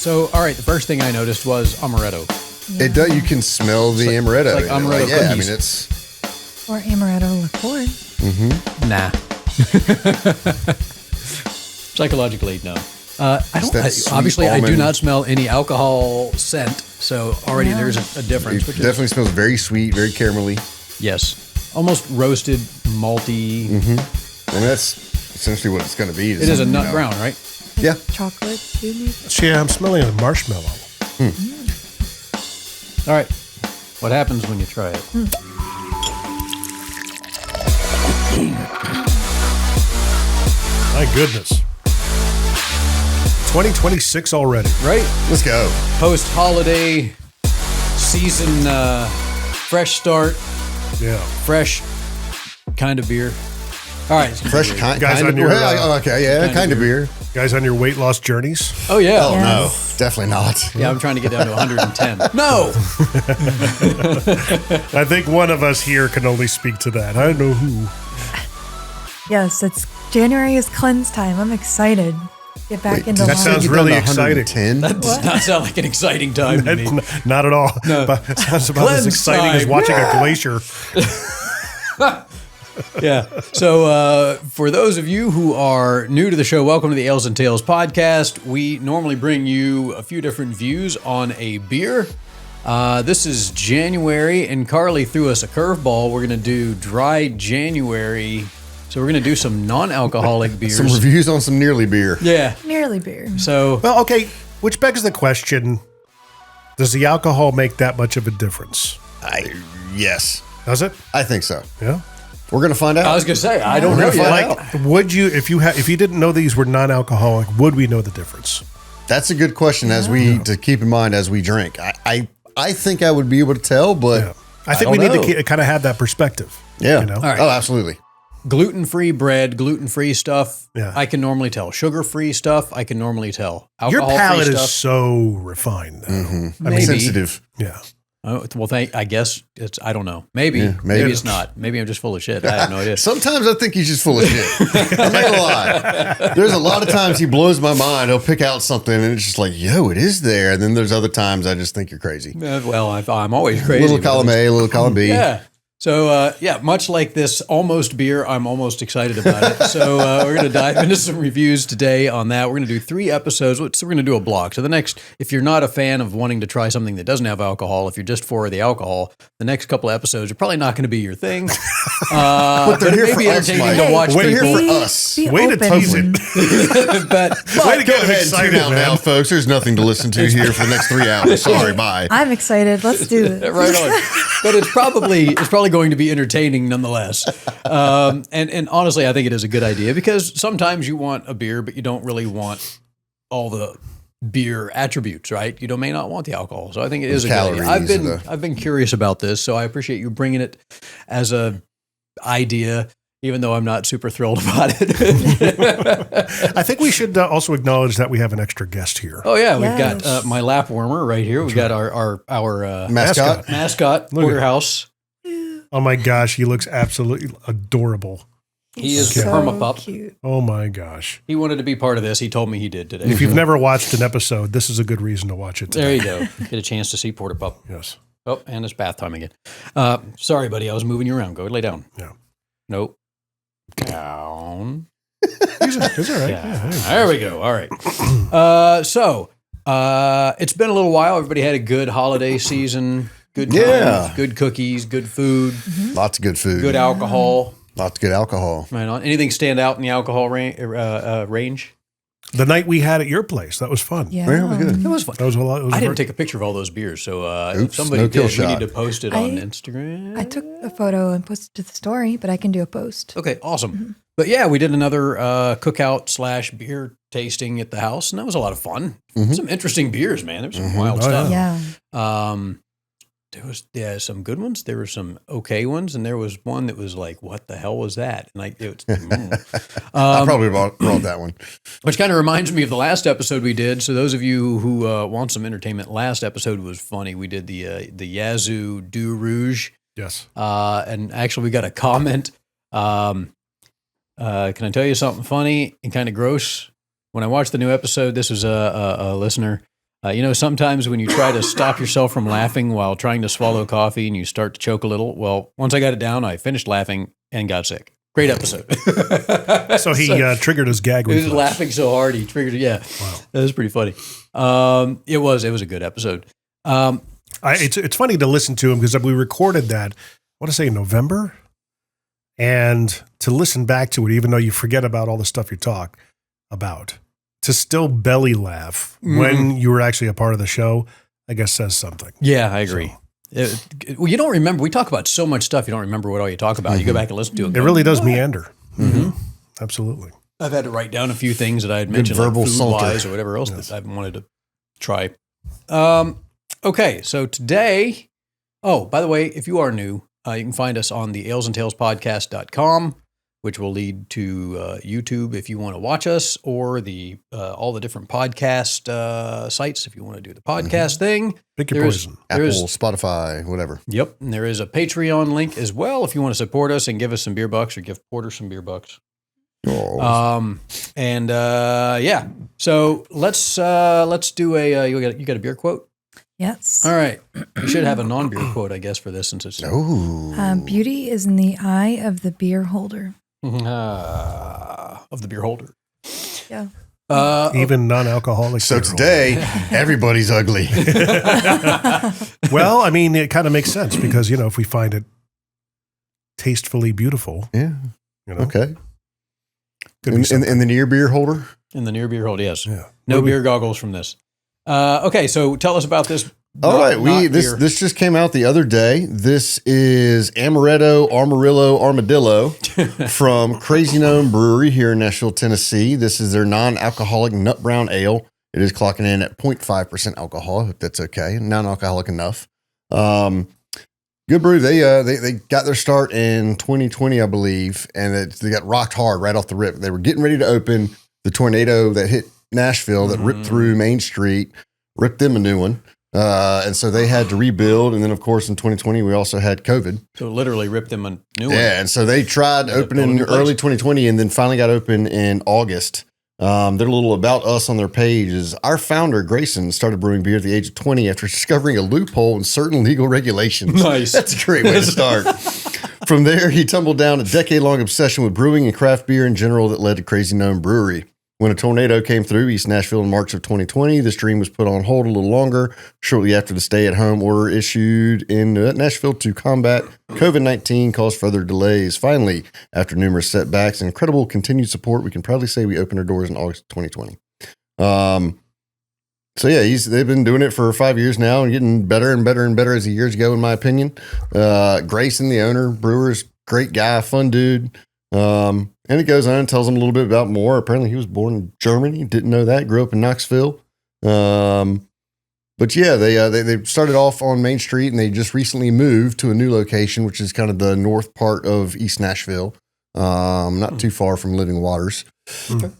So, all right, the first thing I noticed was amaretto. Yeah. It does. You can smell the amaretto. It's like amaretto yeah, cookies. I mean it's or amaretto liqueur. Nah. Psychologically, no. I don't. Obviously, I do not smell any alcohol scent. So already there's a difference. It definitely smells very sweet, very caramelly. Yes, almost roasted, malty. Mm-hmm. And that's essentially what it's going to be. It is a nut brown, right? Yeah. Chocolate, too, maybe? Yeah, I'm smelling a marshmallow. All right. What happens when you try it? My goodness. 2026 already. Right? Let's go. Post-holiday season, fresh start, Yeah. fresh kind of beer. All right. Fresh kind Guys of on your, well, okay, yeah, kind of beer. Guys on your weight loss journeys? Oh, yeah. Oh, Yes. no, definitely not. Yeah, I'm trying to get down to 110. No! I think one of us here can only speak to that. I don't know who. Yes, it's January is cleanse time. I'm excited. Get back into that line. sounds really exciting. 110? That does not sound like an exciting time to me. Not at all. No. But it sounds about as Cleanse exciting as time. watching a glacier. Yeah. So for those of you who are new to the show, welcome to the Ales and Tales podcast. We normally bring you a few different views on a beer. This is January, and Carly threw us a curveball. We're going to do dry January. So we're going to do some non-alcoholic beers. Some reviews on some nearly beer. Yeah. Nearly beer. So Well, okay, which begs the question, does the alcohol make that much of a difference? Yes, Does it? I think so. Yeah. We're going to find out. I was going to say, I don't We're know gonna yet. find Like, would you, if you didn't know these were non-alcoholic, would we know the difference? That's a good question to keep in mind as we drink. I think I would be able to tell, but Yeah. I think we need to kind of have that perspective. Yeah. You know? All right. Oh, absolutely. Gluten-free bread, gluten-free stuff, Yeah. I can normally tell. Sugar-free stuff, I can normally tell. Your Alcohol-free palate stuff, is so refined. Though. maybe. Sensitive. Yeah. Oh, well, I guess it's, I don't know. Maybe. Yeah, maybe maybe. it's not. Maybe I'm just full of shit. I have no idea. Sometimes I think he's just full of shit. I'm not gonna lie. There's a lot of times he blows my mind. He'll pick out something and it's just like, yo, it is there. And then there's other times I just think you're crazy. Well, I'm always crazy. Little but column it's- A, little column B. Yeah. So, much like this almost beer, I'm almost excited about it. So we're going to dive into some reviews today on that. We're going to do 3 episodes. So we're going to do a block. So the next, if you're not a fan of wanting to try something that doesn't have alcohol, if you're just for the alcohol, the next couple of episodes are probably not going to be your thing. But they're it here may for be us, entertaining Mike. to watch We're here people. for us. Be Way to open. tease it. But Way to Go get him ahead and tune excited, out now, man. folks. There's nothing to listen to here for the next 3 hours. Sorry, bye. I'm excited. Let's do it. right on. But it's probably going to be entertaining nonetheless. And honestly, I think it is a good idea because sometimes you want a beer, but you don't really want all the beer attributes, right? You may not want the alcohol. So I think it is a good idea. calories I've been curious about this, so I appreciate you bringing it as a idea. Even though I'm not super thrilled about it. I think we should also acknowledge that we have an extra guest here. Oh yeah, we've Yes. got my lap warmer right here. We've got our Mascot. mascot, Look at Porterhouse. Oh my gosh, he looks absolutely adorable. He is so permapup. cute. Oh my gosh. He wanted to be part of this. He told me he did today. If you've never watched an episode, this is a good reason to watch it There today. you go. Get a chance to see Porter Pup. Yes. Oh, and it's bath time again. Sorry, buddy. I was moving you around. Go lay down. Yeah. Nope. Down. He's all right. Yeah. There we go. All right. It's been a little while. Everybody had a good holiday season. Good times, Yeah. good cookies, good food, Lots of good food. good alcohol. Lots of good alcohol. Right on. Anything stand out in the alcohol range? The night we had at your place, that was fun. Yeah. Yeah, it was good. It was fun. That was a lot. It was I very- didn't take a picture of all those beers, so if Oops, somebody no kill did, we shot. need to post it on I- Instagram. I took a photo and posted to the story, but I can do a post. Okay, awesome. But yeah, we did another cookout / beer tasting at the house, and that was a lot of fun. Some interesting beers, man. There was some wild Oh, stuff. Yeah. There was some good ones. There were some okay ones, and there was one that was like, "What the hell was that?" And it was, I probably brought that one. which kind of reminds me of the last episode we did. So those of you who want some entertainment, last episode was funny. We did the Yazoo Du Rouge. Yes. And actually, we got a comment. Can I tell you something funny and kind of gross? When I watched the new episode, this was a listener. Sometimes when you try to stop yourself from laughing while trying to swallow coffee and you start to choke a little, well, once I got it down, I finished laughing and got sick. Great episode. So he triggered his gag He was reflex. laughing so hard he triggered it. Yeah, Wow. that was pretty funny. It was a good episode. It's funny to listen to him because we recorded that, I want to say in November, and to listen back to it, even though you forget about all the stuff you talk about, to still belly laugh when you were actually a part of the show, I guess says something. Yeah, I agree. Well, you don't remember. We talk about so much stuff. You don't remember what all you talk about. You go back and listen to it. It really does meander. Mm-hmm. Absolutely. I've had to write down a few things that I had mentioned, verbal like food-wise or whatever else that I've wanted to try. Okay, so today, by the way, if you are new, you can find us on the alesandtalespodcast.com, which will lead to YouTube if you want to watch us, or all the different podcast sites if you want to do the podcast thing. Pick your poison. Apple, Spotify, whatever. Yep, and there is a Patreon link as well if you want to support us and give us some beer bucks or give Porter some beer bucks. Oh. So let's do you got a beer quote? Yes. All right. We should have a non-beer quote, I guess, for this since it's Beauty is in the eye of the beer holder. Of the beer holder. Yeah. Even non-alcoholic. So beer today, everybody's ugly. Well, I mean, it kind of makes sense because, if we find it tastefully beautiful, Yeah. could Okay. be In something. the near beer holder? In the near beer holder, yes. Yeah. No beer goggles from this. Okay, so tell us about this. All right. This just came out the other day. This is Amaretto Armadillo Armadillo from Crazy Gnome Brewery here in Nashville, Tennessee. This is their non-alcoholic nut brown ale. It is clocking in at 0.5% alcohol, if that's okay. Non-alcoholic enough. Good brew. They got their start in 2020, I believe, and they got rocked hard right off the rip. They were getting ready to open. The tornado that hit Nashville that ripped through Main Street, ripped them a new one. And so they had to rebuild. And then, of course, in 2020, we also had COVID. So it literally ripped them a new one. Yeah, and so they tried opening in early 2020 and then finally got open in August. Their little about us on their page is our founder, Grayson, started brewing beer at the age of 20 after discovering a loophole in certain legal regulations. Nice. That's a great way to start. From there, he tumbled down a decade-long obsession with brewing and craft beer in general that led to Crazy Gnome Brewery. When a tornado came through East Nashville in March of 2020, this dream was put on hold a little longer, shortly after the stay-at-home order issued in Nashville to combat COVID-19 caused further delays. Finally, after numerous setbacks and incredible continued support, we can proudly say we opened our doors in August 2020. They've been doing it for 5 years now and getting better and better and better as the years go, in my opinion. Grayson, the owner, brewer's great guy, fun dude. And it goes on and tells him a little bit about more. Apparently he was born in Germany. Didn't know that. Grew up in Knoxville. But yeah, they started off on Main Street and they just recently moved to a new location, which is kind of the north part of East Nashville. Not too far from Living Waters. Okay.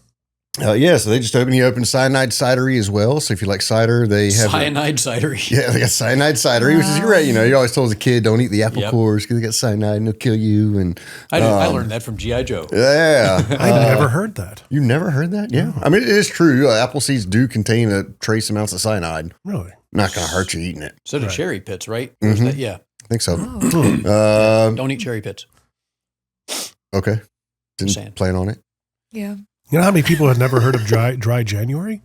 So they just opened. He opened Cyanide Cidery as well. So if you like cider, they have Cyanide cidery. Yeah, they got Cyanide Cidery, which is great. You're always told as a kid, don't eat the apple Yep. cores because they got cyanide and it'll kill you. And I learned that from G.I. Joe. yeah, I never heard that. you never heard that? Yeah, I mean it is true. Apple seeds do contain trace amounts of cyanide. Really? Not going to hurt you eating it. So do Right. cherry pits, right? Or is that- yeah. I think so. Oh. Don't eat cherry pits. Okay, didn't Sand. plan on it. Yeah. You know how many people have never heard of dry January?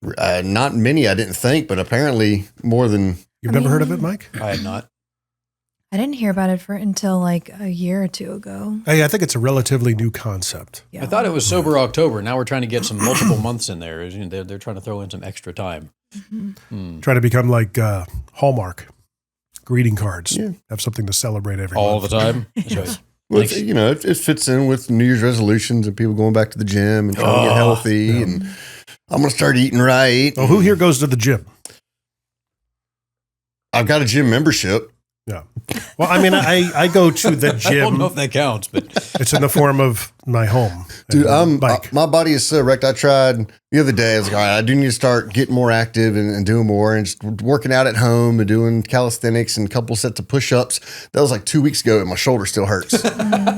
Not many, I didn't think, but apparently more than. You've never heard of it, Mike? I had not. I didn't hear about it until like a year or two ago. Hey, I think it's a relatively new concept. Yeah. I thought it was sober October. Now we're trying to get some multiple months in there. They're trying to throw in some extra time. Trying to become like Hallmark greeting cards. Yeah. Have something to celebrate every All month. the time. That's right. Well, Thanks. it fits in with New Year's resolutions and people going back to the gym and trying to get healthy. And I'm going to start eating right. Oh, who here goes to the gym? I've got a gym membership. Yeah. Well, I mean, I go to the I don't know gym. if that counts, but It's in the form of my home. Dude, and bike. my body is so wrecked. I tried the other day. I was like, all right, I do need to start getting more active and doing more and just working out at home and doing calisthenics and a couple sets of push-ups. That was like 2 weeks ago and my shoulder still hurts.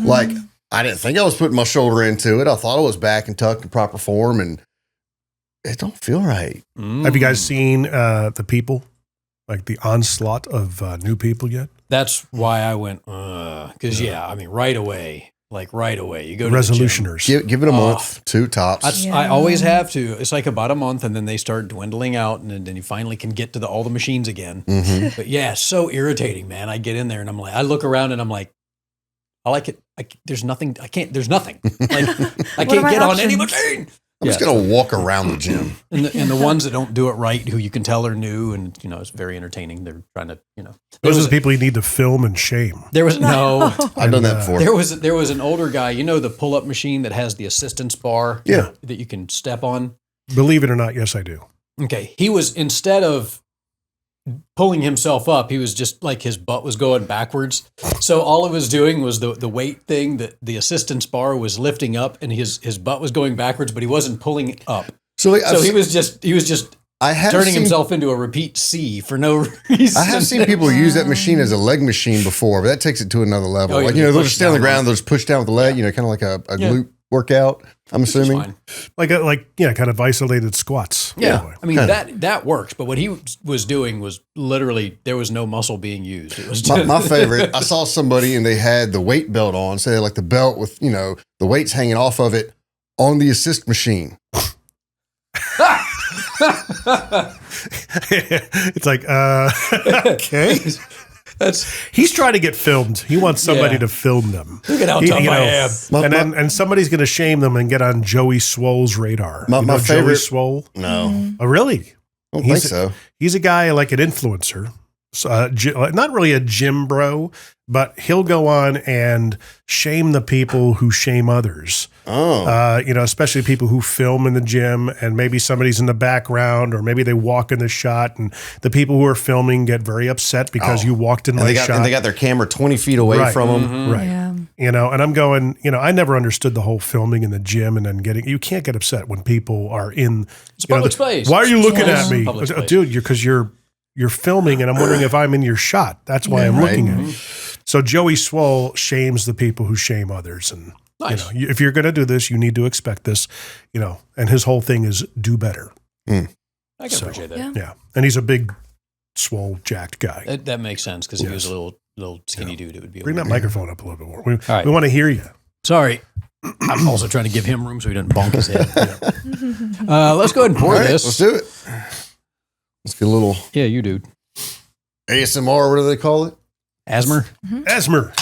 Like, I didn't think I was putting my shoulder into it. I thought I was back and tucked in proper form. And It don't feel right. Have you guys seen The People? Like the onslaught of new people yet? That's why I went, because I mean, right away, you go to Resolutioners. Give it a month, 2 tops. I always have to. It's like about a month, and then they start dwindling out, and then you finally can get to all the machines again. Mm-hmm. But yeah, so irritating, man. I get in there and I'm like, I look around and I'm like, I like it. There's nothing. There's nothing. Like, I can't get on any machine. I'm just going to walk around the gym. And the ones that don't do it right, who you can tell are new, and it's very entertaining. They're trying to, Those are the people you need to film and shame. There was no. I've done that before. There was an older guy, the pull-up machine that has the assistance bar, that you can step on. Believe it or not, yes, I do. Okay, he was, instead of pulling himself up, he was just like his butt was going backwards. So all it was doing was the weight thing that the assistance bar was lifting up, and his butt was going backwards, but he wasn't pulling it up. So he was just turning himself into a repeat C for no reason. I have seen people use that machine as a leg machine before, but that takes it to another level. Oh, yeah, like, they'll just stay on the ground, they'll just push down with the leg, kind of like a glute workout, I'm assuming. Like kind of isolated squats. Yeah. I mean, that works, but what he was doing was literally, there was no muscle being used. It was my favorite, I saw somebody and they had the weight belt on, so they had like the belt with, the weights hanging off of it on the assist machine. It's like, okay. He's trying to get filmed. He wants somebody to film them. Look at how tough I am. And somebody's going to shame them and get on Joey Swole's radar. My favorite. Joey Swole? No. Oh, really? I don't think so. He's a guy like an influencer. Not really a gym bro, but he'll go on and shame the people who shame others. Oh. Especially people who film in the gym, and maybe somebody's in the background, or maybe they walk in the shot, and the people who are filming get very upset because you walked in my shot. And they got their camera 20 feet away from them. Mm-hmm. Right. Yeah. And I'm going, I never understood the whole filming in the gym and then you can't get upset when people are in public space. Why are you looking at me? Dude, because you're filming and I'm wondering if I'm in your shot. That's why I'm looking at you. So Joey Swole shames the people who shame others. And, if you're going to do this, you need to expect this, and his whole thing is do better. I can appreciate that. Yeah. And he's a big, swole, jacked guy. That makes sense, because if he was a little skinny dude, it would be Bring that microphone up a little bit more. We right. want to hear you. Sorry. I'm also trying to give him room so he doesn't bonk his head. Let's go ahead and pour this. Let's do it. Let's get a little. Yeah, you dude. ASMR, what do they call it? Asmer? Mm-hmm. Asmer.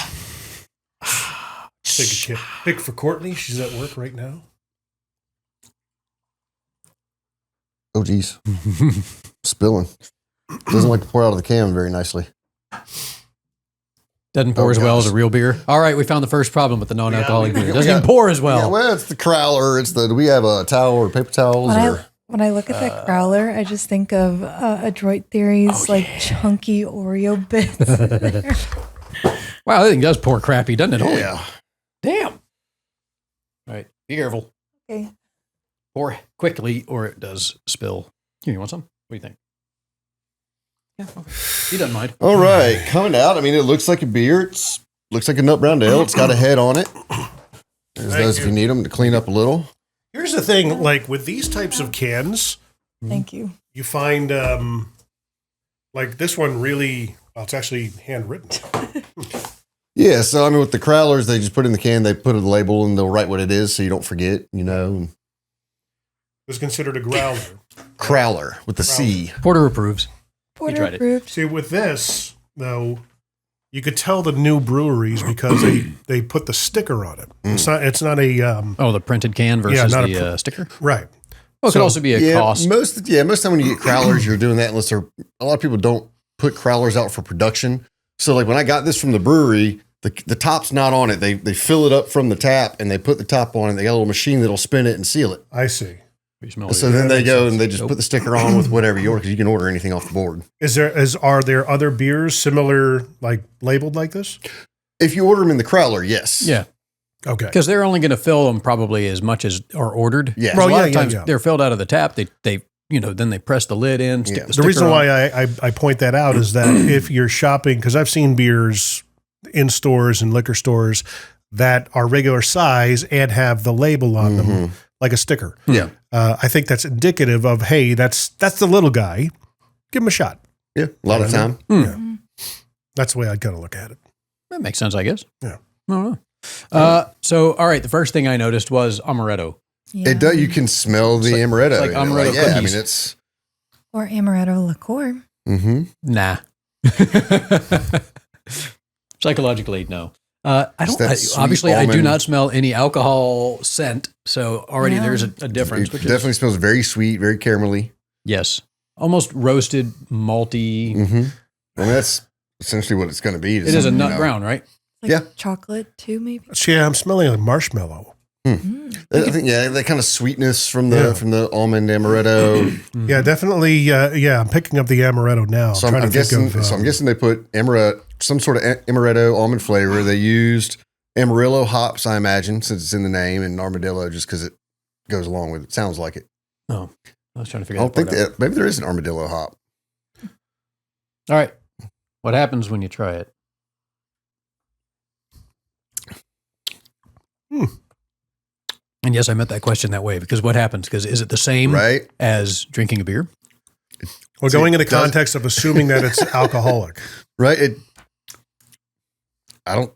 Take a pick for Courtney. She's at work right now. Oh, geez. Spilling. Doesn't like to pour out of the can very nicely. Doesn't pour as well as a real beer. All right, we found the first problem with the non-alcoholic beer. It doesn't even pour as well. Yeah, well, it's the crowler. Do we have a towel or paper towels? When I look at that growler, I just think of Adroit Theory's chunky Oreo bits. Wow, that thing does pour crappy, doesn't it? Yeah. Damn. All right, be careful. Okay. Pour quickly or it does spill. Here, you want some? What do you think? Yeah, okay. He doesn't mind. All right, coming out. I mean, it looks like a beer. It looks like a nut brown ale. It's got a head on it. There's those if you need them to clean up a little. Here's the thing, like with these types of cans, Thank you. You find like this one really, it's actually handwritten. Yeah, so I mean with the crowlers, they just put in the can, they put a label and they'll write what it is so you don't forget, It's considered a growler. Crowler with the C. Porter approves. Porter approved. See, with this, though, you could tell the new breweries because they put the sticker on it. It's not a the printed can versus the sticker. Right. Well, it could also be a cost. Most of the time when you get crowlers, you're doing that unless a lot of people don't put crowlers out for production. So like when I got this from the brewery, the top's not on it. They fill it up from the tap and they put the top on it. They got a little machine that'll spin it and seal it. I see. So then they go and they just put the sticker on with whatever you order because you can order anything off the board. Are there other beers similar, like labeled like this? If you order them in the crowler, yes. Yeah. Okay. Because they're only going to fill them probably as much as are ordered. Yeah. A lot of times they're filled out of the tap. They then they press the lid in, stick the sticker The reason on. why I point that out is that if you're shopping, because I've seen beers in stores and liquor stores that are regular size and have the label on them, like a sticker. Yeah. I think that's indicative of, hey, that's the little guy. Give him a shot. Yeah, a lot of time. Yeah. That's the way I'd kind of look at it. That makes sense, I guess. Yeah. I don't know. So, all right, the first thing I noticed was amaretto. Yeah. It does. You can smell the amaretto. it's like amaretto yeah, I cookies. mean, it's. Or amaretto liqueur. Mm-hmm. Nah. Psychologically, no. I don't. that sweet Obviously, I do almond- not smell any alcohol scent, so already Yeah. there's a difference. It Which definitely is, smells very sweet, very caramelly. yes, almost roasted, malty. Mm-hmm. I mean, that's essentially what it's going to be. It is a nut brown, right? Like Yeah. chocolate too, maybe. So, yeah, I'm smelling like marshmallow. I think that kind of sweetness from the almond amaretto. Yeah, definitely. Yeah, I'm picking up the amaretto now. So I'm guessing. I'm guessing they put some sort of amaretto almond flavor. They used Amarillo hops, I imagine, since it's in the name, and armadillo just because it goes along with it. Sounds like it. Oh, I was trying to I figure don't that think part out. maybe there is an armadillo hop. All right, what happens when you try it? And yes, I meant that question that way because what happens? Because is it the same Right? as drinking a beer? We're going in the it does- context of assuming that it's alcoholic. Right? I don't.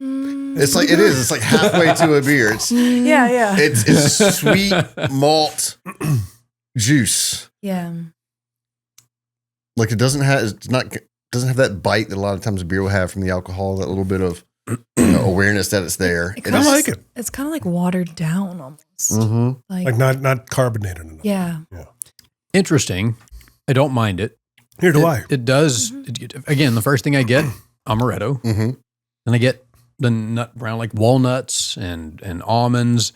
It's like it is. It's like halfway to a beer. It's Yeah. it's sweet malt juice. Yeah. Like it doesn't have that bite that a lot of times a beer will have from the alcohol. That little bit of awareness that it's there. It It I kinda- is- like it. It's kind of like watered down almost. Mhm. Like not carbonated enough. Yeah. Interesting. I don't mind it. Here do I. It does. Again, the first thing I get, amaretto. Mhm. And I get the nut brown, like walnuts and almonds.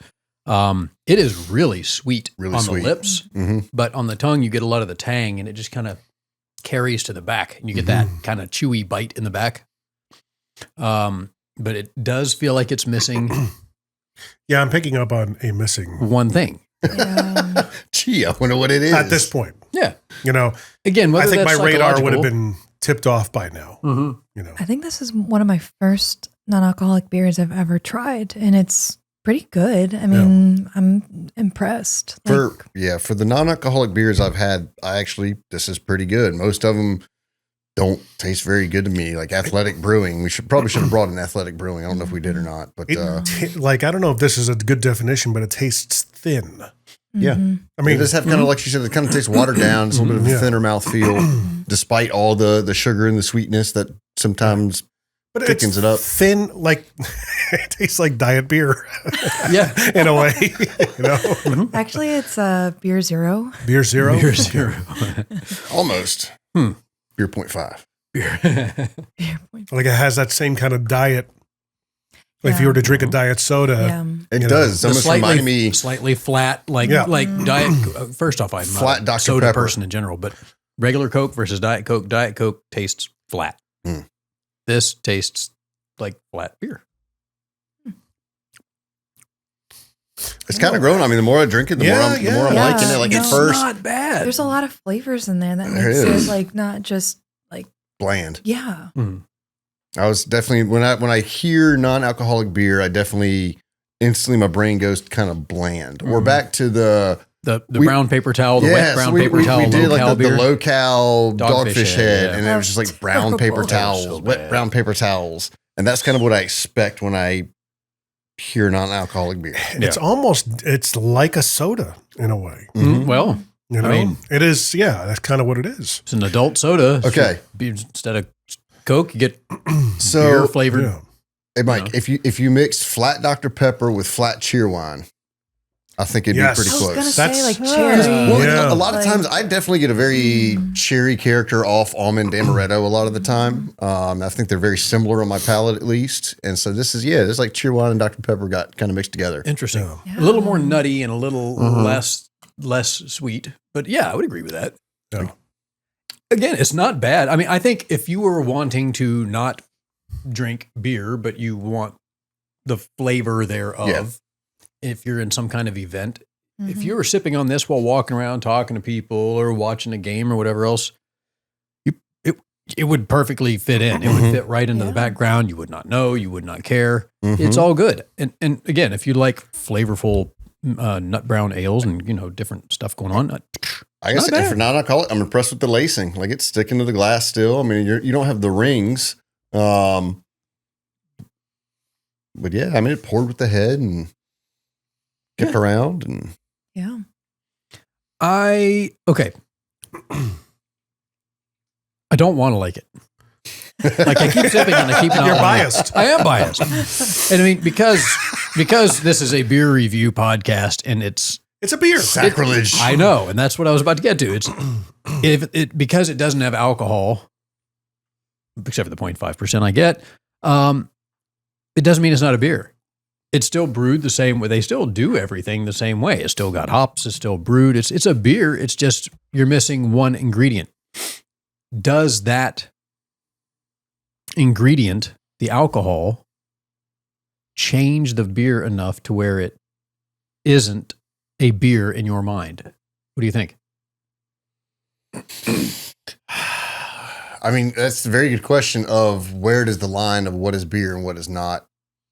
It is really sweet Really on sweet. the lips, Mhm. but on the tongue, you get a lot of the tang and it just kind of carries to the back. And you get that kind of chewy bite in the back. But it does feel like it's missing Yeah, I'm picking up on a missing one thing. Yeah. Gee, I wonder what it is. at this point. Yeah. You know, Again, I whether think my that's radar would have psychological- been tipped off by now. Mhm. You know, I think this is one of my first non-alcoholic beers I've ever tried, and it's pretty good. I mean, I'm impressed. for the non-alcoholic beers I've had, this is pretty good. Most of them don't taste very good to me. Like Athletic Brewing, we should have brought in Athletic Brewing. I don't know if we did or not, but like I don't know if this is a good definition, but it tastes thin. yeah. I mean, It does have kind of, like you said, it kind of tastes watered down. It's a little bit of a Yeah. thinner mouthfeel, despite all the sugar and the sweetness that sometimes but thickens it's it up. thin, like it tastes like diet beer Yeah. in a way. You know, Actually, it's Beer Zero. beer zero. Beer zero. Almost. Beer 0.5. Beer point. Like it has that same kind of diet. Like if you Yeah. were to drink a diet soda, Yeah. It You know, does. It's The almost reminding me. slightly flat, like Yeah. Diet. First off, I'm Flat not a Dr. soda Pepper. person in general, but regular Coke versus Diet Coke. Diet Coke tastes flat. Mm. This tastes like flat beer. It's kind of grown. I mean, the more I drink it, the more I'm Yeah. liking it. Like No. at It's first, not bad. There's a lot of flavors in there that There makes is. it like not just like bland. yeah. I was definitely when I hear non-alcoholic beer, I definitely instantly my brain goes kind of bland. Or back to the The We- brown paper towel, the wet brown we, paper we, towel, we did low-cal like the beer. low-cal Dogfish dogfish head, head, yeah. and it was just like brown paper Terrible. towels, So wet bad. brown paper towels, and that's kind of what I expect when I hear non-alcoholic beer. it's like a soda in a way. Well, You know, mean- it is. Yeah, that's kind of what it is. it's an adult soda. so Okay. instead of Coke, you get So, beer flavored. Yeah. hey Mike, if you mix flat Dr Pepper with flat Cheerwine, I think it'd Yes. be pretty I was close. gonna That's- say like Well, cherry. Well, Yeah. a lot of Like- times I definitely get a very cherry character off almond amaretto a lot of the time. I think they're very similar on my palate at least. And so this is, it's like Cheerwine and Dr. Pepper got kind of mixed together. Interesting. Yeah. A little more nutty and a little less sweet. But yeah, I would agree with that. Yeah. Again, it's not bad. I mean, I think if you were wanting to not drink beer, but you want the flavor thereof, Yeah. if you're in some kind of event, if Mhm. you were sipping on this while walking around talking to people or watching a game or whatever else, it would perfectly fit in. It would fit right into the Yeah. background. You would not know. You would not care. Mhm. It's all good. And again, if you like flavorful nut brown ales and, different stuff going on. I guess if for non-alcoholic, I'm impressed with the lacing. Like it's sticking to the glass still. I mean, you don't have the rings. But yeah, I mean, it poured with the head and kept around and. Yeah. Okay. I don't want to like it. Like I keep sipping and I keep not. You're biased. I am biased. And I mean, because this is a beer review podcast and it's a beer. Sacrilege. I know. And that's what I was about to get to. Because it doesn't have alcohol, except for the 0.5% I get, it doesn't mean it's not a beer. It's still brewed the same way. They still do everything the same way. It's still got hops. It's still brewed. It's a beer. It's just you're missing one ingredient. Does that ingredient, the alcohol, change the beer enough to where it isn't a beer in your mind? What do you think? I mean, that's a very good question of where does the line of what is beer and what is not,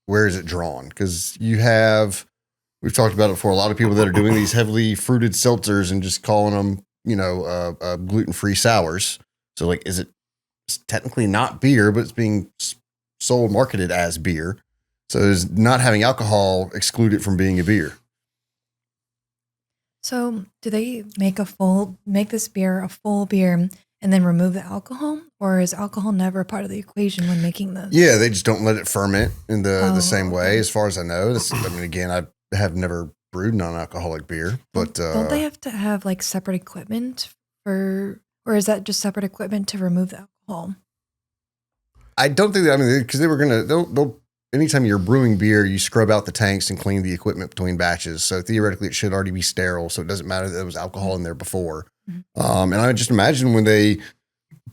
where is it drawn? Because we've talked about it before, a lot of people that are doing these heavily fruited seltzers and just calling them, gluten-free sours. So like, it's technically not beer, but it's being marketed as beer. So is not having alcohol exclude it from being a beer? So do they make this beer a full beer and then remove the alcohol? Or is alcohol never part of the equation when making this? Yeah, they just don't let it ferment in the same way, as far as I know. Again, I have never brewed non-alcoholic beer, but don't they have to have like separate equipment or is that just separate equipment to remove the alcohol? I don't think that, because they'll anytime you're brewing beer, you scrub out the tanks and clean the equipment between batches. So theoretically it should already be sterile. So it doesn't matter that there was alcohol in there before. Mm-hmm. And I just imagine when they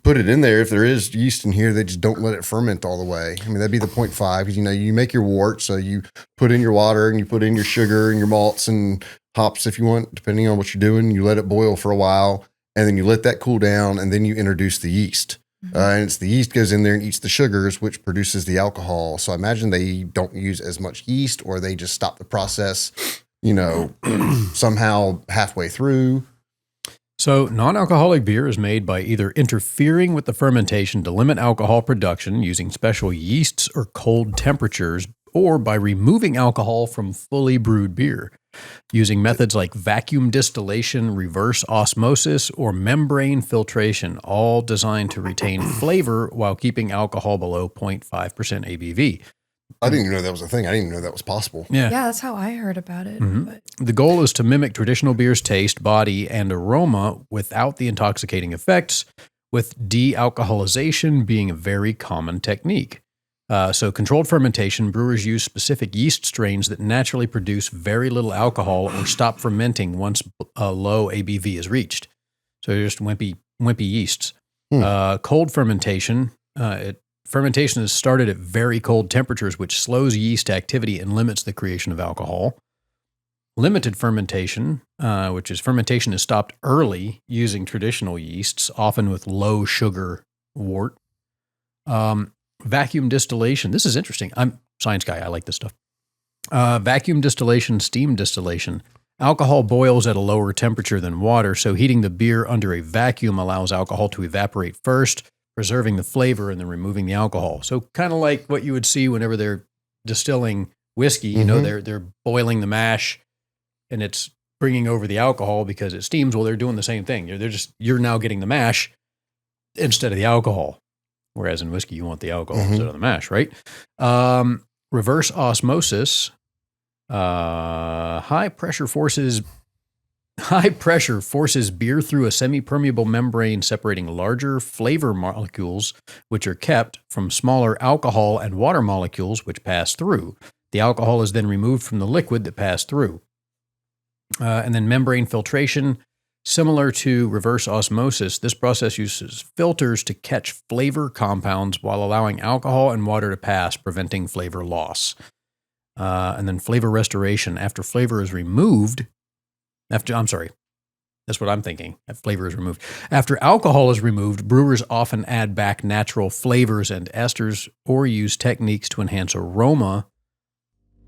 put it in there, if there is yeast in here, they just don't let it ferment all the way. I mean, that'd be the 0.5 because, you make your wort. So you put in your water and you put in your sugar and your malts and hops if you want, depending on what you're doing. You let it boil for a while and then you let that cool down and then you introduce the yeast. Mm-hmm. And it's the yeast goes in there and eats the sugars, which produces the alcohol. So I imagine they don't use as much yeast or they just stop the process, somehow halfway through. So non-alcoholic beer is made by either interfering with the fermentation to limit alcohol production using special yeasts or cold temperatures, or by removing alcohol from fully brewed beer using methods like vacuum distillation, reverse osmosis, or membrane filtration, all designed to retain flavor while keeping alcohol below 0.5% ABV. I didn't even know that was a thing. I didn't even know that was possible. Yeah, that's how I heard about it. Mm-hmm. But. The goal is to mimic traditional beer's taste, body, and aroma without the intoxicating effects, with de-alcoholization being a very common technique. So controlled fermentation, brewers use specific yeast strains that naturally produce very little alcohol or stop fermenting once a low ABV is reached. So they're just wimpy yeasts. Cold fermentation, fermentation is started at very cold temperatures, which slows yeast activity and limits the creation of alcohol. Limited fermentation, which is fermentation is stopped early using traditional yeasts, often with low sugar wort. Vacuum distillation. This is interesting. I'm a science guy. I like this stuff. Vacuum distillation, steam distillation. Alcohol boils at a lower temperature than water, so heating the beer under a vacuum allows alcohol to evaporate first, preserving the flavor and then removing the alcohol. So kind of like what you would see whenever they're distilling whiskey. Mm-hmm. They're boiling the mash and it's bringing over the alcohol because it steams. Well, they're doing the same thing. You're now getting the mash instead of the alcohol. Whereas in whiskey, you want the alcohol instead of the mash, right? Reverse osmosis, high pressure forces beer through a semi-permeable membrane separating larger flavor molecules, which are kept from smaller alcohol and water molecules, which pass through. The alcohol is then removed from the liquid that passed through. And then membrane filtration. Similar to reverse osmosis, this process uses filters to catch flavor compounds while allowing alcohol and water to pass, preventing flavor loss. And then flavor restoration. After flavor is removed, that's what I'm thinking. Flavor is removed. After alcohol is removed, brewers often add back natural flavors and esters or use techniques to enhance aroma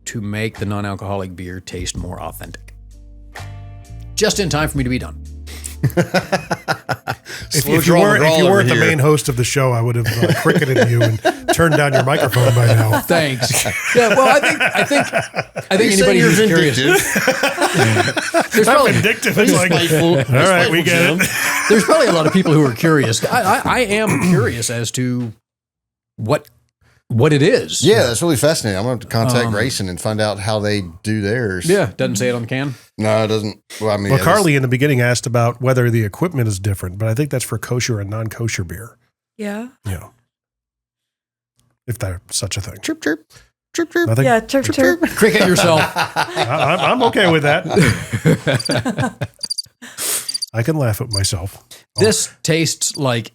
to make the non-alcoholic beer taste more authentic. Just in time for me to be done. If you weren't the main host of the show, I would have cricketed you and turned down your microphone by now. Thanks. Yeah, well, I think anybody who's curious. There's probably vindictive. It's like, all right, we get it. There's probably a lot of people who are curious. I am curious as to what it is. Yeah, that's really fascinating. I'm going to have to contact Grayson and find out how they do theirs. Yeah, doesn't say it on the can. No, it doesn't. Well, I mean, Carly in the beginning asked about whether the equipment is different, but I think that's for kosher and non-kosher beer. Yeah. Yeah. If there's such a thing. Chirp, chirp. Chirp, chirp. Yeah, chirp, chirp. Cricket yourself. I'm okay with that. I can laugh at myself. This tastes like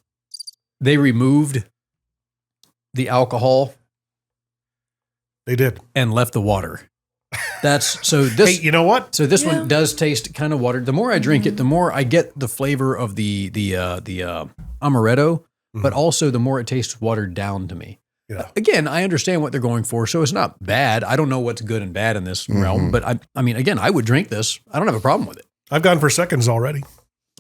they removed the alcohol. They did. And left the water. That's so this. Hey, you know what? So this one does taste kind of watered. The more I drink it, the more I get the flavor of the amaretto, but also the more it tastes watered down to me. Yeah. Again, I understand what they're going for, so it's not bad. I don't know what's good and bad in this realm, but I mean, again, I would drink this. I don't have a problem with it. I've gone for seconds already.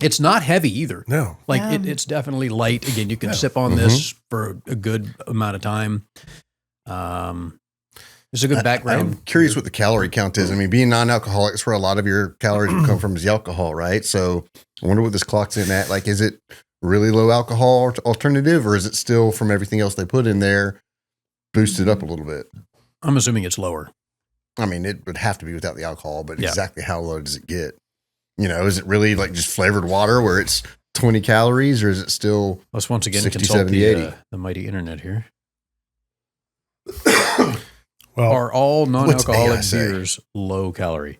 It's not heavy either. No. Like it's definitely light. Again, you can sip on this for a good amount of time. It's a good background. I'm curious what the calorie count is. I mean, being non-alcoholic is where a lot of your calories will come from is the alcohol, right? So I wonder what this clocks in at. Like, is it really low alcohol alternative, or is it still from everything else they put in there boosted up a little bit? I'm assuming it's lower. I mean, it would have to be without the alcohol, but exactly how low does it get? You know, is it really like just flavored water where it's 20 calories, or is it still Let's once again 60, consult 70, 80? The mighty internet here. Well, are all non-alcoholic say? beers low calorie?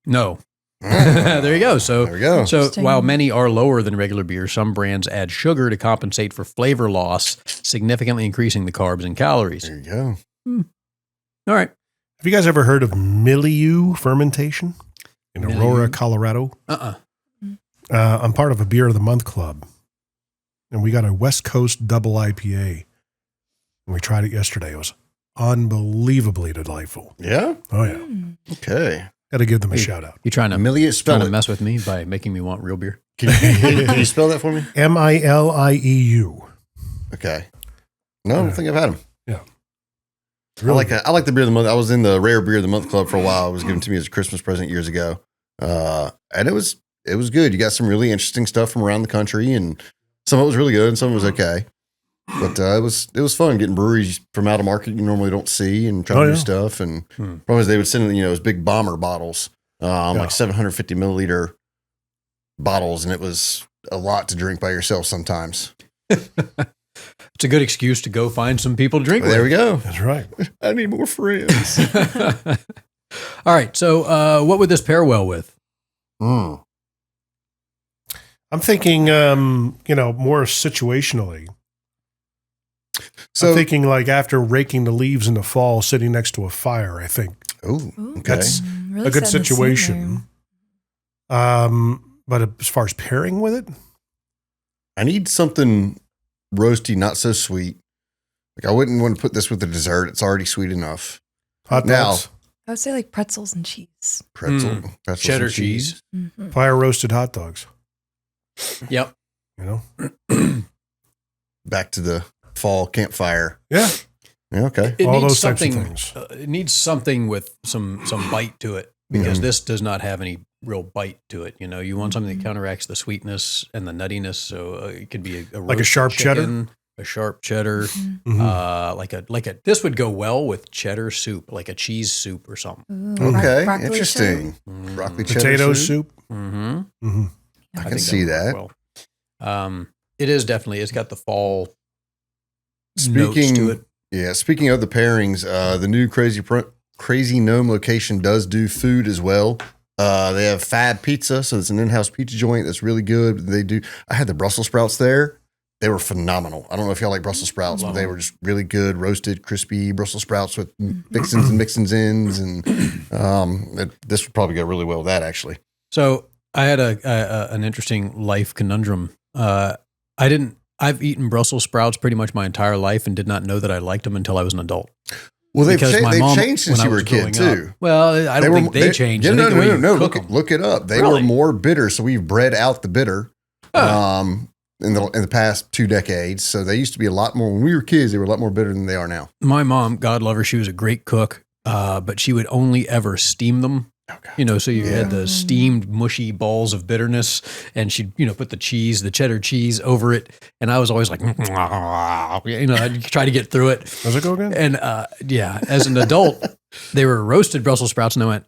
No. There you go. So There we go. So Interesting. while many are lower than regular beer, some brands add sugar to compensate for flavor loss, significantly increasing the carbs and calories. There you go. All right. have you guys ever heard of milieu fermentation in Aurora, Colorado? I'm part of a Beer of the Month club, and we got a West Coast double IPA, and we tried it yesterday. It was unbelievably delightful. Yeah. Oh yeah, Okay. got to give them a shout out. You trying to Milieu, spell trying to it. mess with me by making me want real beer? Can you spell that for me? MILIEU. Okay. No, I don't think I've had them. Yeah, I like the beer of the month. I was in the rare beer of the month club for a while. It was given to me as a Christmas present years ago, and it was good. You got some really interesting stuff from around the country, and some of it was really good, and some of it was okay. But it was fun getting breweries from out of market you normally don't see, and trying new stuff. And problem is they would send those big bomber bottles, like 750 milliliter bottles, and it was a lot to drink by yourself sometimes. It's a good excuse to go find some people to drink with. There we go. that's right. I need more friends. All right. So what would this pair well with? I'm thinking, more situationally. So, I'm thinking like after raking the leaves in the fall, sitting next to a fire. I think ooh, okay. that's Really a good setting the scene situation. But as far as pairing with it, I need something roasty, not so sweet. Like I wouldn't want to put this with a dessert. It's already sweet enough. hot Now- dogs, I would say like pretzels and cheese. Pretzels Cheddar and cheese. Mm-hmm. fire roasted hot dogs. Yep. You know, Back to the fall campfire. yeah. Yeah, okay. It All needs those types of something. things. It needs something with some bite to it because this does not have any real bite to it. You know, you want something that counteracts the sweetness and the nuttiness. So it could be a Like a roast sharp chicken, a sharp cheddar, Mhm. like a. This would go well with cheddar soup, like a cheese soup or something. Ooh, Okay. broccoli Interesting. Mm. Broccoli cheddar Potato soup. Mm-hmm. Mm-hmm. I can think see would work that. well. It is definitely. It's got the fall notes to it. Yeah. Speaking of the pairings, the new Crazy Gnome location does do food as well. They have Fab Pizza, so it's an in-house pizza joint that's really good. I had the Brussels sprouts there. They were phenomenal. I don't know if y'all like Brussels sprouts, but they were just really good, roasted, crispy Brussels sprouts with fixins and mixins and this would probably go really well with that actually. So I had an interesting life conundrum. I didn't I've eaten Brussels sprouts pretty much my entire life and did not know that I liked them until I was an adult. Well, they've Because my mom, changed since when I you were a was kid growing too. up- well, I don't think they changed. Yeah, I think the way you no. cook 'em. Look it up. They Really? were more bitter, so we've bred out the bitter. In the past 2 decades. So they used to be a lot more, when we were kids, they were a lot more bitter than they are now. My mom, God love her, she was a great cook, but she would only ever steam them. Okay. You know, so you had the steamed mushy balls of bitterness, and she'd, put the cheddar cheese over it. And I was always like, I'd try to get through it. Does it go again? And as an adult, they were roasted Brussels sprouts, and I went,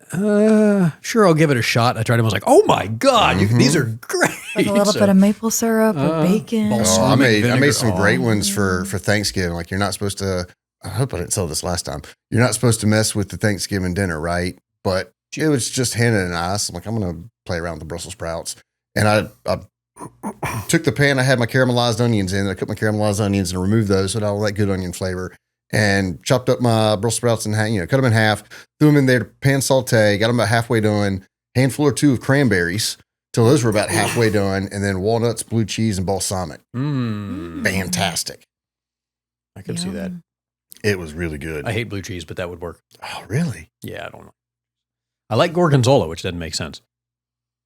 sure, I'll give it a shot. I tried them. I was like, oh my God, these are great. With a little bit of maple syrup or bacon. I made vinegar. some great ones for Thanksgiving. Like, you're not supposed to, I hope I didn't tell this last time. You're not supposed to mess with the Thanksgiving dinner, right? But it was just handed and ice. I'm like, I'm going to play around with the Brussels sprouts. And I took the pan I had my caramelized onions in. I cooked my caramelized onions and removed those so it had all that good onion flavor. And chopped up my Brussels sprouts and cut them in half, threw them in there to pan saute, got them about halfway done, handful or two of cranberries till those were about halfway done, and then walnuts, blue cheese, and balsamic. Fantastic. I could see that. It was really good. I hate blue cheese, but that would work. Oh, really? Yeah, I don't know. I like gorgonzola, which doesn't make sense.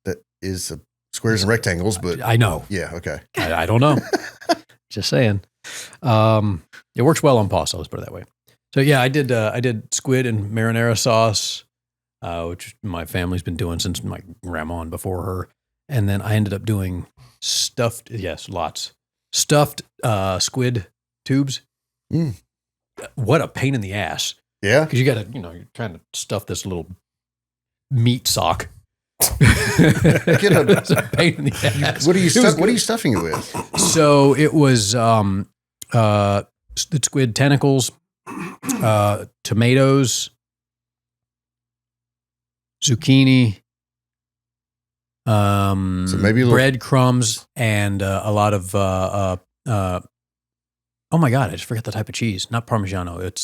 That is squares and rectangles, but I know. yeah, okay. I don't know. Just saying. It works well on pasta. Let's put it that way. So yeah, I did squid and marinara sauce, which my family's been doing since my grandma and before her. And then I ended up doing stuffed squid tubes. What a pain in the ass. Yeah. Because you got to, you're trying to stuff this little meat sock. It's a pain in the ass. What are you stuffing it with? So it was the squid tentacles, tomatoes, zucchini, so maybe breadcrumbs, and a lot of oh my God, I just forgot the type of cheese. Not Parmigiano. It's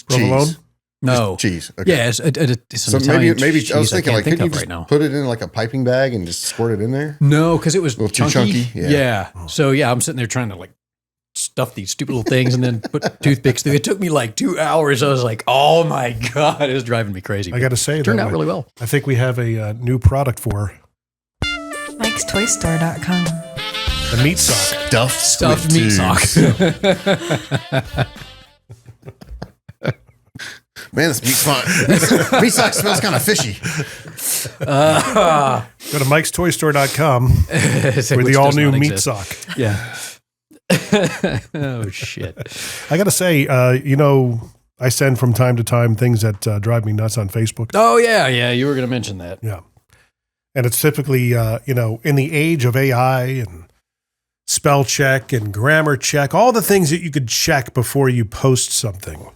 Provolone? No cheese. Okay. Yeah, it's So Italian maybe cheese I was thinking, like, can't could you think of just right now. put it in like a piping bag and just squirt it in there? No, because it was A little too chunky. chunky? Yeah. So yeah, I'm sitting there trying to like stuff these stupid little things and then put toothpicks through. It took me like 2 hours. I was like, oh my God, it was driving me crazy. I got to say, it turned out really well. I think we have a new product for Mike'sToyStore.com. the meat sock. Stuffed meat socks. Man, this meat sock smells kind of fishy. Go to Mike'sToyStore.com for the all new meat sock. Yeah. Oh shit. I got to say, I send from time to time things that drive me nuts on Facebook. Oh yeah. You were going to mention that. Yeah. And it's typically, in the age of AI and spell check and grammar check, all the things that you could check before you post something.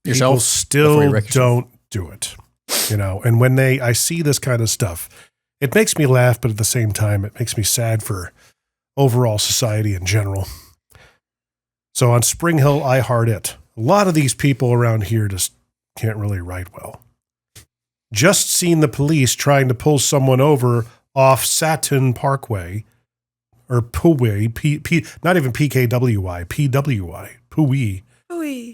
Yourself? People still don't do it, and when I see this kind of stuff, it makes me laugh, but at the same time, it makes me sad for overall society in general. So on Spring Hill, I heart it. A lot of these people around here just can't really write well. Just seen the police trying to pull someone over off Satin Parkway, or Poway, not even PKWY, PWI, Poway,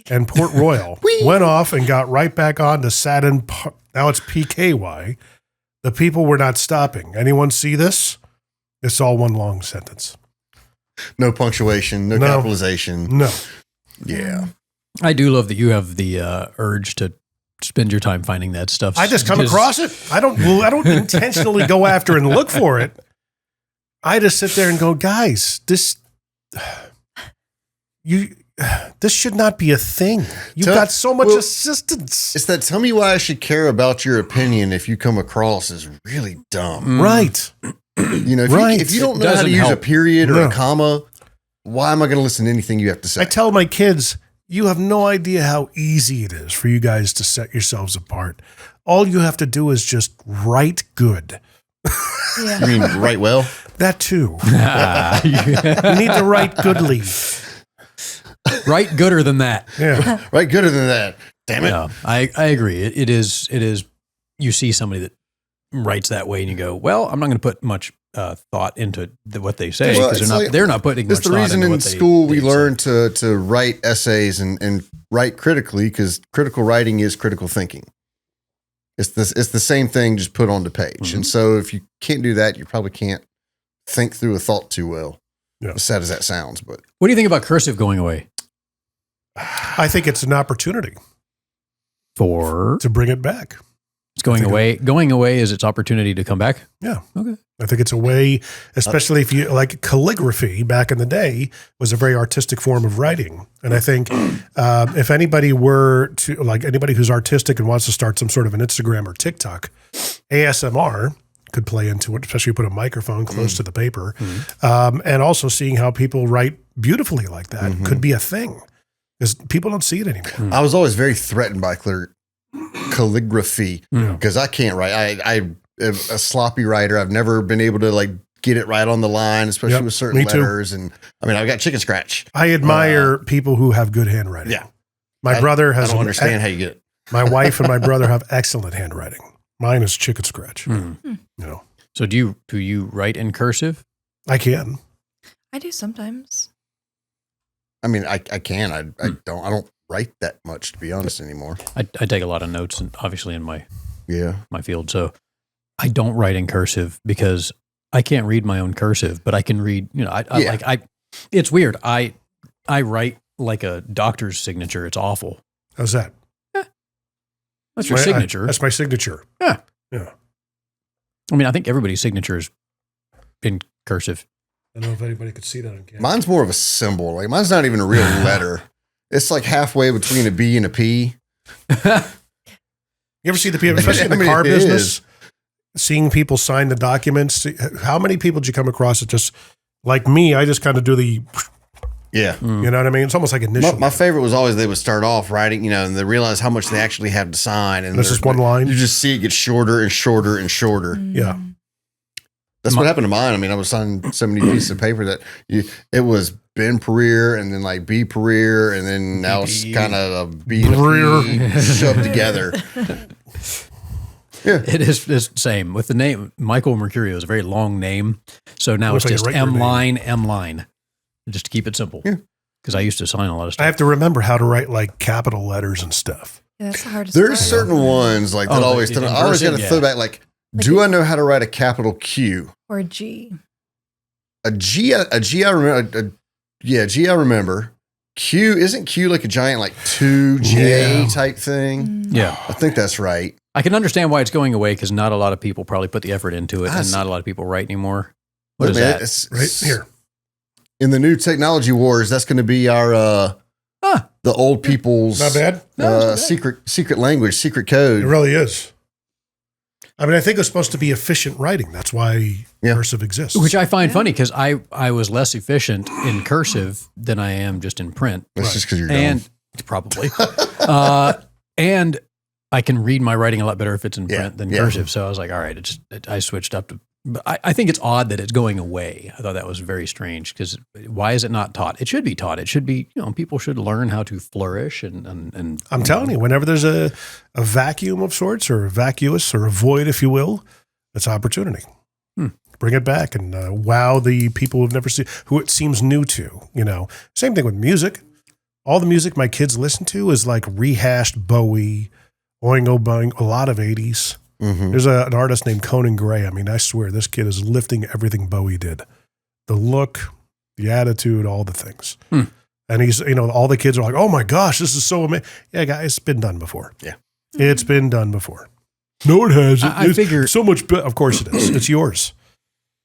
and Port Royal. Went off and got right back on to Satin. Now it's PKY. The people were not stopping. Anyone see this? It's all one long sentence. No punctuation, no capitalization. No. Yeah. I do love that you have the urge to spend your time finding that stuff. I just come across it. I don't intentionally go after and look for it. I just sit there and go, guys, this should not be a thing. You've got so much assistance. It's that, tell me why I should care about your opinion if you come across as really dumb. Right. If you don't know how to use a period or a comma, why am I going to listen to anything you have to say? I tell my kids, you have no idea how easy it is for you guys to set yourselves apart. All you have to do is just write good. Yeah. You mean write well? That too. You need to write goodly. Write gooder than that. Yeah. Write gooder than that. Damn it. Yeah, I agree. It is. You see somebody that writes that way, and you go, well, I'm not going to put much thought into what they say because they're not putting much thought into what they It's the reason in school we learn to write essays and write critically, because critical writing is critical thinking. It's the same thing, just put on the page. Mm-hmm. And so if you can't do that, you probably can't think through a thought too well. Yeah. As sad as that sounds, but what do you think about cursive going away? I think it's an opportunity To bring it back. It's going away. Going away is its opportunity to come back. Yeah. Okay. I think it's a way, especially if you like calligraphy back in the day was a very artistic form of writing. And I think if anybody were to like anybody who's artistic and wants to start some sort of an Instagram or TikTok, ASMR could play into it, especially if you put a microphone close to the paper. And also seeing how people write beautifully like that could be a thing because people don't see it anymore. I was always very threatened by calligraphy because I can't write. I am a sloppy writer. I've never been able to like get it right on the line, especially with certain letters. And I mean, I've got chicken scratch. I admire people who have good handwriting. Yeah. My brother has. I don't understand how you get it. My wife and my brother have excellent handwriting. Mine is chicken scratch. You know. So do you write in cursive? I can. I do sometimes. I mean, I can. I don't write that much, to be honest, anymore. I take a lot of notes, and obviously in my field. So I don't write in cursive because I can't read my own cursive, but I can read. You know, it's weird. I write like a doctor's signature. It's awful. How's that? That's your signature. That's my signature. Yeah. Yeah. I mean, I think everybody's signature is in cursive. I don't know if anybody could see that on camera. Mine's more of a symbol. Like mine's not even a real letter. It's like halfway between a B and a P. You ever see the people, especially in the car business, seeing people sign the documents? How many people did you come across that just, like me, I just kind of do the, you know what I mean? It's almost like initial. My favorite was always they would start off writing, you know, and they realize how much they actually have to sign. And this is one line. You just see it get shorter and shorter and shorter. Yeah. That's what happened to mine. I mean, I was signing so many pieces of paper that it was Ben Pereira and then like B Pereira and then now it's kind of a B and P shoved together. Yeah, it is the same with the name. Michael Mercurio is a very long name, so now it's just M line, just to keep it simple. Yeah, because I used to sign a lot of stuff. I have to remember how to write like capital letters and stuff. Yeah, that's the hardest. There's certain ones like that always. I always got to throw back like. Do I know how to write a capital Q? Or a G? A G I remember. G I remember. Q, isn't Q like a giant like 2J type thing? Yeah. I think that's right. I can understand why it's going away because not a lot of people probably put the effort into it and not a lot of people write anymore. What is that? It's right here. In the new technology wars, that's going to be our the old people's not bad. secret language, secret code. It really is. I mean, I think it's supposed to be efficient writing. That's why cursive exists. Which I find funny because I was less efficient in cursive than I am just in print. That's just because you're dumb. And probably. And I can read my writing a lot better if it's in print than cursive. So I was like, all right, I switched up to. But I think it's odd that it's going away. I thought that was very strange because why is it not taught? It should be taught. It should be, people should learn how to flourish and I'm telling you, whenever there's a vacuum of sorts or a vacuous or a void, if you will, it's opportunity. Bring it back and wow the people who've never seen, who it seems new to, Same thing with music. All the music my kids listen to is like rehashed Bowie, Oingo Boingo, a lot of 80s. Mm-hmm. There's an artist named Conan Gray. I mean, I swear this kid is lifting everything Bowie did. The look, the attitude, all the things. And he's, all the kids are like, oh my gosh, this is so amazing. Yeah, guys, it's been done before. Yeah. It's been done before. No, it hasn't. I figure so much, of course it is. It's yours.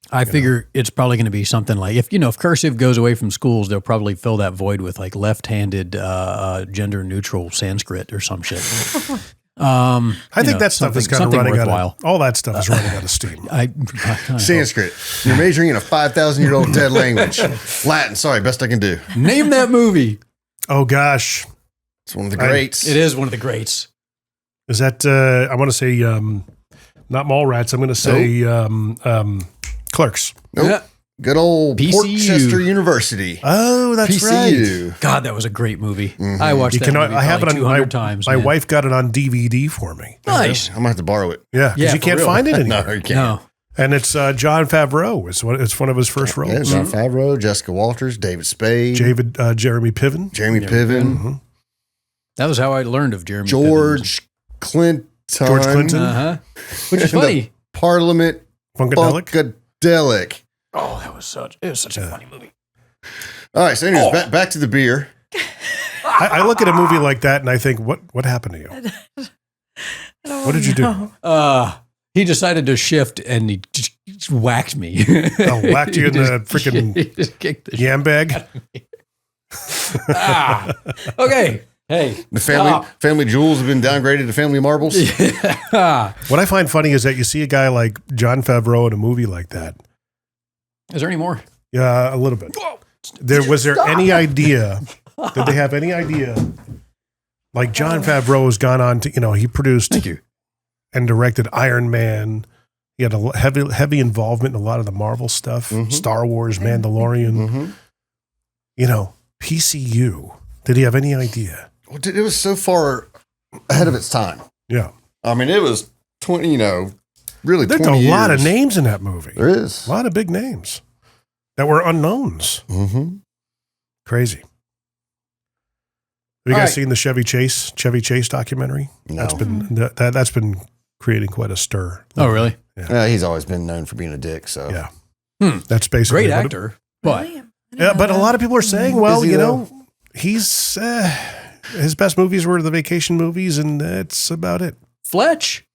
I figure it's probably going to be something like if cursive goes away from schools, they'll probably fill that void with like left-handed, gender-neutral Sanskrit or some shit. I think that stuff is kind of running worthwhile. All that stuff is running out of steam. Sanskrit. You're majoring in a 5,000-year-old dead language. Latin. Sorry, best I can do. Name that movie. Oh gosh, it's one of the greats. It is one of the greats. Is that? I want to say not Mallrats. I'm going to say Clerks. Nope. Good old PCU. Portchester University. Oh, that's right. PCU. God, that was a great movie. I watched that movie I have it on 200 times. My man. wife got it on DVD for me. Nice. I'm going to have to borrow it. Yeah, because Yeah, you can't for real. find it anymore. No, you can't. No. And it's John Favreau. It's one of his first roles. Yeah, John Favreau, Jessica Walters, David Spade, Jeremy Piven. Jeremy Piven, That was how I learned of Jeremy George Clinton. Uh-huh. Which is funny. Parliament Funkadelic. Funkadelic. Oh, it was such a funny movie. All right, so anyways, back to the beer. I look at a movie like that and I think, what happened to you? What did you do? He decided to shift and he just whacked me. Whacked you in the freaking He just kicked the yam bag? Okay. Hey. The family jewels have been downgraded to family marbles. What I find funny is that you see a guy like John Favreau in a movie like that. Is there any more? Yeah, a little bit. Was there any idea? Did they have any idea? Like John Favreau has gone on to, he produced Thank you. and directed Iron Man. He had a heavy involvement in a lot of the Marvel stuff, Star Wars, Mandalorian. PCU. Did he have any idea? Well, dude, it was so far ahead of its time. Yeah. I mean, it was 20, really There's 20 a lot of years. names in that movie. There is. A lot of big names that were unknowns. Mm-hmm. Crazy. Have you All guys right. seen the Chevy Chase documentary? No. That's been creating quite a stir. Oh, really? He's always been known for being a dick, so. Yeah. That's basically Great what it- actor. But Really? I didn't Yeah, know but a that. lot of people are saying, well, Is he, though? he's his best movies were the vacation movies, and that's about it. Fletch.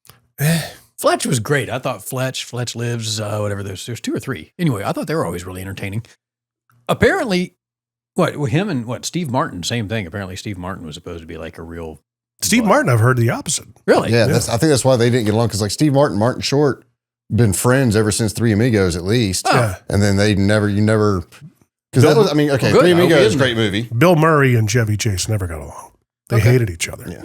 Fletch was great. I thought Fletch Lives, whatever. There's 2 or 3. Anyway, I thought they were always really entertaining. Apparently, him and Steve Martin, same thing. Apparently, Steve Martin was supposed to be like a real. Steve Martin, I've heard the opposite. Really? Yeah, I think that's why they didn't get along, because like Steve Martin, Martin Short, been friends ever since Three Amigos at least. Yeah. And then you never, because that was, Three Good. Amigos is a I great movie. Bill Murray and Chevy Chase never got along. They Okay. hated each other. Yeah.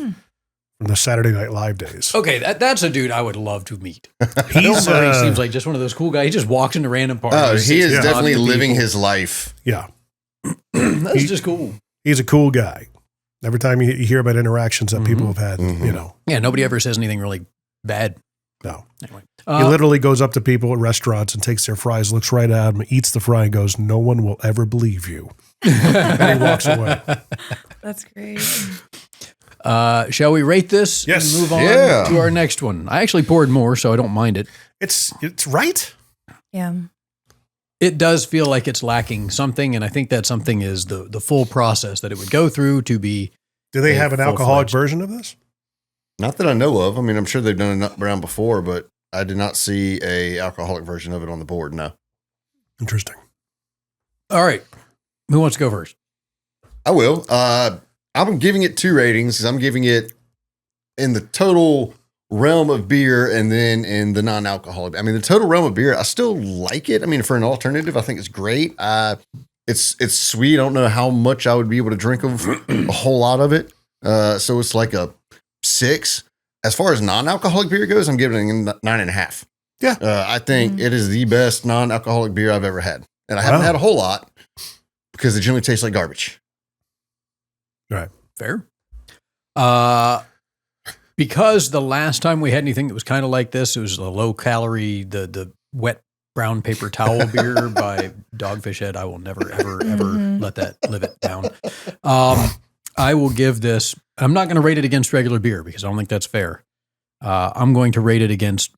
From the Saturday Night Live days. Okay, that's a dude I would love to meet. He's Bill Murray seems like just one of those cool guys. He just walks into random parties. Oh, he is sits definitely talking to living people. his life. yeah, That's just cool. he's a cool guy. Every time you hear about interactions that people have had, Mhm. Yeah, nobody ever says anything really bad. no. Anyway, He literally goes up to people at restaurants and takes their fries, looks right at them, eats the fry, and goes, "No one will ever believe you." And he walks away. That's great. Shall we rate this? Yes. And move on Yeah. to our next one. I actually poured more, so I don't mind it. It's right. Yeah. It does feel like it's lacking something, and I think that something is the full process that it would go through to be. Do they A have an alcoholic full-fledged- version of this? Not that I know of. I mean, I'm sure they've done it around before, but I did not see a alcoholic version of it on the board. No. Interesting. All right. Who wants to go first? I will. I'm giving it 2 ratings, because I'm giving it in the total realm of beer and then in the non-alcoholic. I mean, the total realm of beer, I still like it. I mean, for an alternative, I think it's great. It's sweet. I don't know how much I would be able to drink of a whole lot of it. So it's like a 6. As far as non-alcoholic beer goes, I'm giving it a 9.5. Yeah. I think it is the best non-alcoholic beer I've ever had. And I haven't had a whole lot because it generally tastes like garbage. Right. Fair. Because the last time we had anything that was kind of like this, it was a low calorie, the wet brown paper towel beer by Dogfish Head. I will never, ever, ever let that live it down. I will give this, I'm not going to rate it against regular beer because I don't think that's fair. I'm going to rate it against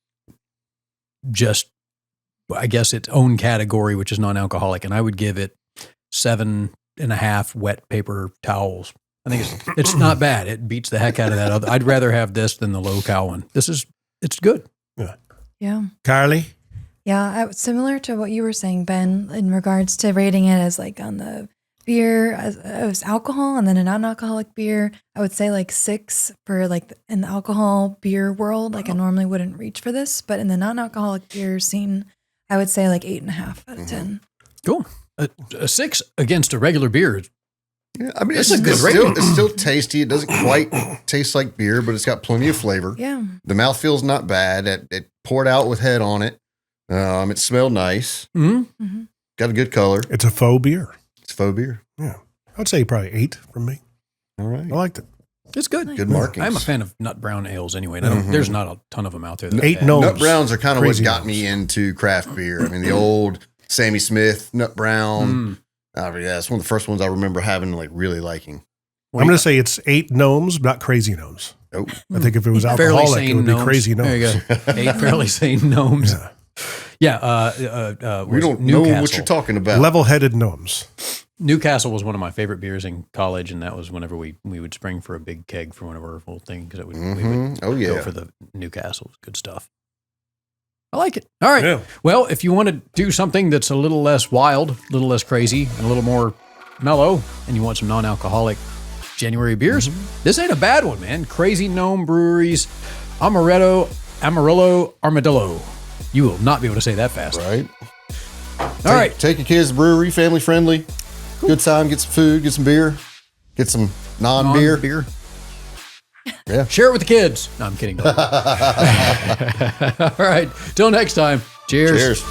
just, I guess, its own category, which is non-alcoholic. And I would give it 7.5 wet paper towels. I think it's not bad. It beats the heck out of that other. I'd rather have this than the low cal one. It's good. Yeah. Carly? Yeah. Similar to what you were saying, Ben, in regards to rating it as like on the beer as alcohol and then a non-alcoholic beer, I would say like 6 for like in the alcohol beer world. Like I normally wouldn't reach for this, but in the non-alcoholic beer scene, I would say like 8.5 out of 10. Cool. A 6 against a regular beer. Yeah, I mean, That's it's a good still, rating. it's still tasty. It doesn't quite taste like beer, but it's got plenty of flavor. Yeah. The mouthfeel's not bad. It poured out with head on it. It smelled nice. Mm-hmm. Mm-hmm. Got a good color. It's a faux beer. It's faux beer. Yeah. I would say probably 8 from me. All right. I liked it. It's good. Good markings. I'm a fan of nut brown ales anyway. And there's not a ton of them out there. That 8 bad. Gnomes. Nut browns are kind of what Crazy got Gnomes. me into craft beer. I mean, the old Sammy Smith Nut Brown. Yeah, it's one of the first ones I remember having, like, really liking. I'm going to say it's 8 gnomes, not crazy gnomes. Oh, I think if it was Fairly alcoholic, sane it would be gnomes. crazy gnomes. There you go. 8 fairly sane gnomes. Yeah. we don't know what you're talking about. Level-headed gnomes. Newcastle was one of my favorite beers in college, and that was whenever we would spring for a big keg for one of our whole thing because we would Oh, yeah. go for the Newcastle. Good stuff. I like it. All right. Yeah. Well, if you want to do something that's a little less wild, a little less crazy, and a little more mellow, and you want some non-alcoholic January beers, this ain't a bad one, man. Crazy Gnome Breweries, Amaretto, Amarillo, Armadillo. You will not be able to say that fast. Right. All right. Take your kids to the brewery, family friendly. Good time, get some food, get some beer, get some non-beer. Beer. Yeah. Share it with the kids. No, I'm kidding. All right. Till next time. Cheers. Cheers.